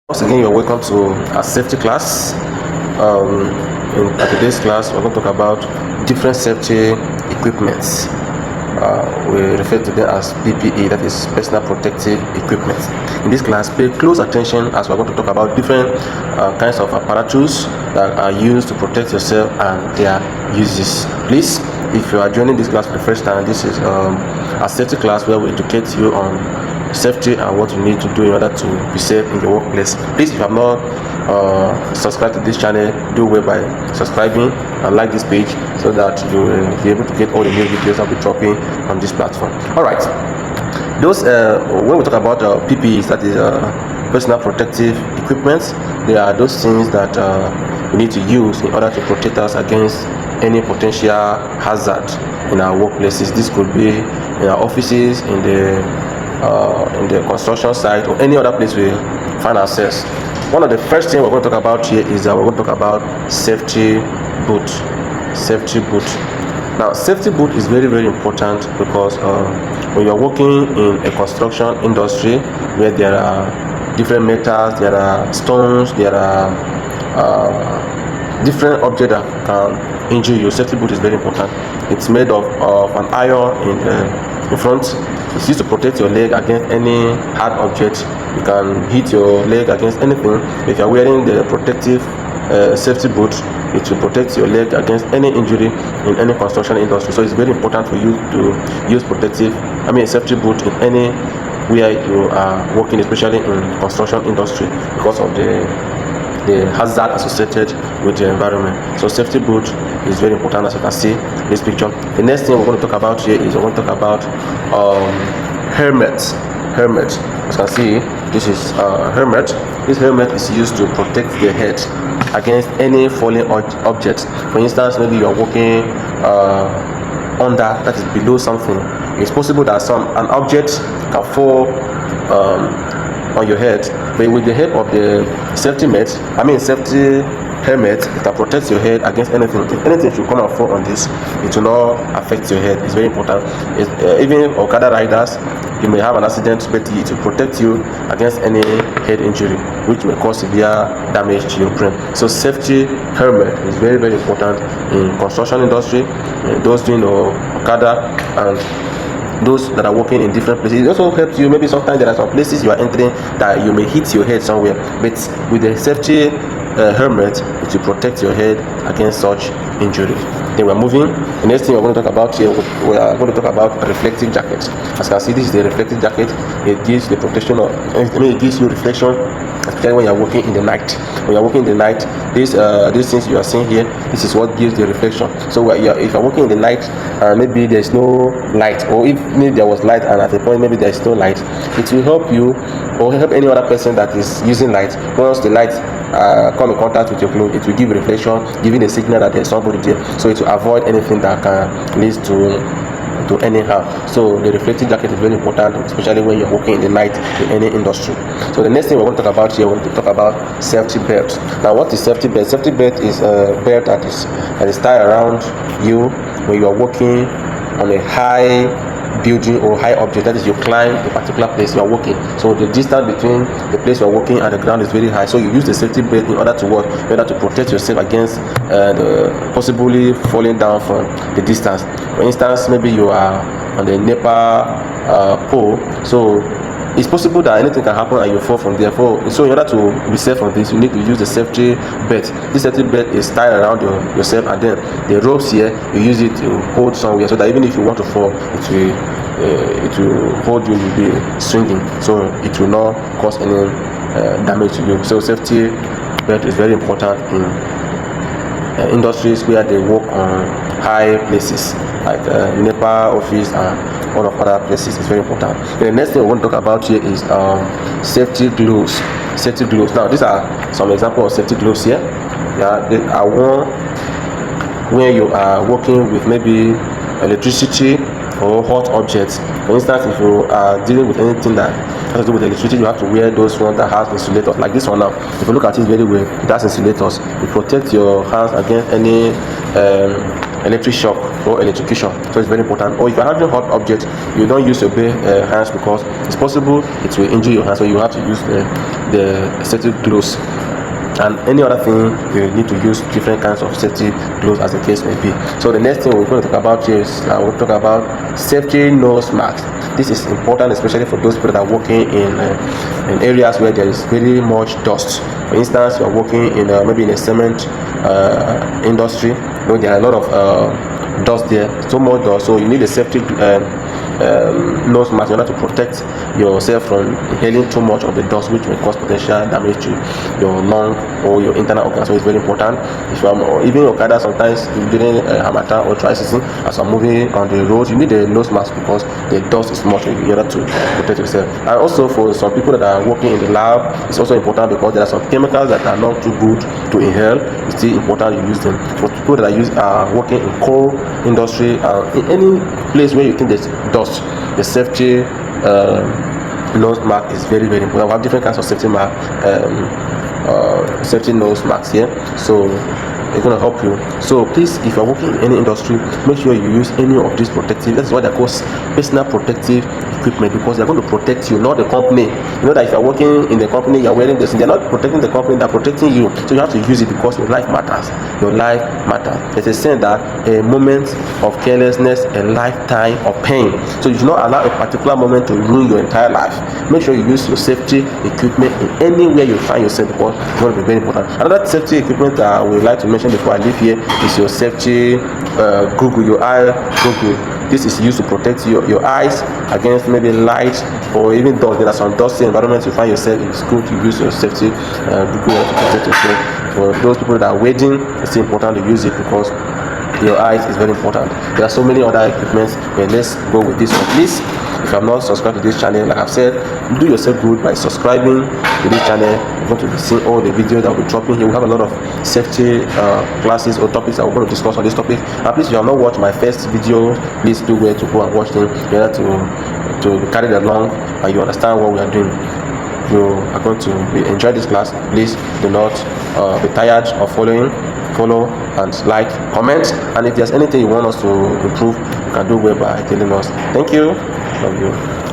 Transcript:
Once again, you're welcome to our safety class. In today's class, we're going to talk about different safety equipments. We refer to them as PPE, that is personal protective equipment. In this class, pay close attention as we're going to talk about different kinds of apparatus that are used to protect yourself and their uses. Please, if you are joining this class for the first time, this is a safety class where we educate you on safety and what you need to do in order to be safe in the workplace. Please, if you have not subscribed to this channel, do well by subscribing and like this page so that you will be able to get all the new videos I'll be dropping on this platform. All right, those when we talk about PPEs, that is personal protective equipment, they are those things that we need to use in order to protect us against any potential hazard in our workplaces. This could be in our offices, in the construction site, or any other place we find ourselves. One of the first things we're going to talk about here is that we're going to talk about safety boot. Safety boot. Now, safety boot is very, very important because when you're working in a construction industry where there are different metals, there are stones, there are different objects that can injure you, safety boot is very important. It's made of an iron in front. It's used to protect your leg against any hard object. You can hit your leg against anything. If you're wearing the protective safety boot, it will protect your leg against any injury in any construction industry. So it's very important for you to use safety boot in any where you are working, especially in construction industry, because of the hazard associated with the environment. So safety boot is very important, as you can see in this picture. The next thing we're going to talk about here is we're going to talk about helmet. As you can see, this is helmet. This helmet is used to protect the head against any falling object. For instance, maybe you are walking under, that is below something. It's possible that an object can fall on your head, but with the help of the safety helmet, it can protect your head against anything. If anything should come and fall on this, it will not affect your head. It's very important. Even Okada riders, you may have an accident, but it will protect you against any head injury, which may cause severe damage to your brain. So safety helmet is very, very important in construction industry, those doing Okada and those that are working in different places. It also helps you. Maybe sometimes there are some places you are entering that you may hit your head somewhere, but with the safety helmet, it will protect your head against such injury. Then we're moving. The next thing we're going to talk about here, we are going to talk about reflective jacket. As you can see, this is the reflective jacket. It gives the protection of, it gives you reflection, especially when you're working in the night. When you're working in the night, these things you are seeing here, this is what gives the reflection. So if you're working in the night, maybe there's no light, or if maybe there was light and at a point maybe there's no light, it will help you or help any other person that is using light. Once the light come in contact with your clothes, it will give reflection, giving a signal that there's somebody there. So it will avoid anything that can lead to any harm. So the reflective jacket is very important, especially when you're working in the night in any industry. So the next thing we're going to talk about here, we're going to talk about safety belt. Now, what is safety belt? Safety belt is a belt that is tied around you when you are working on a high building or high object. That is, you climb a particular place you are working. So the distance between the place you are working and the ground is very high. So you use the safety belt in order to work, in order to protect yourself against possibly falling down from the distance. For instance, maybe you are on the NEPA pole, so it's possible that anything can happen and you fall from there. So in order to be safe from this, you need to use the safety belt. This safety belt is tied around yourself, and then the ropes here, you use it to hold somewhere, so that even if you want to fall, it will hold you, you'll be swinging, so it will not cause any damage to you. So safety belt is very important in industries where they work on high places like NEPA office and all of other places. Is very important. The next thing we want to talk about here is safety gloves. Safety gloves. Now, these are some examples of safety gloves here. Yeah, they are worn when you are working with maybe electricity or hot objects. For instance, if you are dealing with anything that has to do with electricity, you have to wear those ones that has insulators, like this one now. If you look at it very well, it has insulators. It protects your hands against any electric shock or electrocution. So it's very important. Or if you're handling hot objects, you don't use your bare hands, because it's possible it will injure your hands, so you have to use the safety gloves. And any other thing, you need to use different kinds of safety gloves as the case may be. So the next thing we're going to talk about here is we'll talk about safety nose masks. This is important, especially for those people that are working in areas where there is very much dust. For instance, you're working in maybe in a cement industry. You know, there are a lot of dust there, so much dust, so you need a safety nose mask in order to protect yourself from inhaling too much of the dust, which may cause potential damage to your lung or your internal organs. So it's very important. If you are even Okada, sometimes during harmattan or dry season, as you're moving on the road, you need a nose mask because the dust is much in order to protect yourself. And also for some people that are working in the lab, it's also important because there are some chemicals that are not too good to inhale. It's still important you use them. For people that are working in coal industry, in any place where you think there's dust, the safety nose mask is very, very important. We have different kinds of safety safety nose masks here, so it's going to help you. So please, if you're working in any industry, make sure you use any of these protective, that's what they call personal protective equipment, because they're going to protect you, not the company. You know that if you're working in the company, you're wearing this, they're not protecting the company, they're protecting you. So you have to use it because your life matters. Your life matters. There's a saying that a moment of carelessness, a lifetime of pain. So you should not allow a particular moment to ruin your entire life. Make sure you use your safety equipment in anywhere you find yourself, because it's going to be very important. Another safety equipment that I would like to mention before I leave here is your safety Google, your eye Google. This is used to protect your eyes against maybe light or even dust. There are some dusty environments you find yourself. It's good to use your safety Google to protect yourself. For those people that are wedding, it's important to use it because your eyes is very important. There are so many other equipments, but let's go with this one. Please, if you have not subscribed to this channel, like I've said, do yourself good by subscribing to this channel. You're going to be seeing all the videos that we'll be dropping here. We have a lot of safety classes or topics that we're going to discuss on this topic. And please, if you have not watched my first video, please do where to go and watch them in order to be carried along and you understand what we are doing. You are going to enjoy this class. Please do not be tired of follow and like, comment, and if there's anything you want us to improve, you can do well by telling us. Thank you. Love you.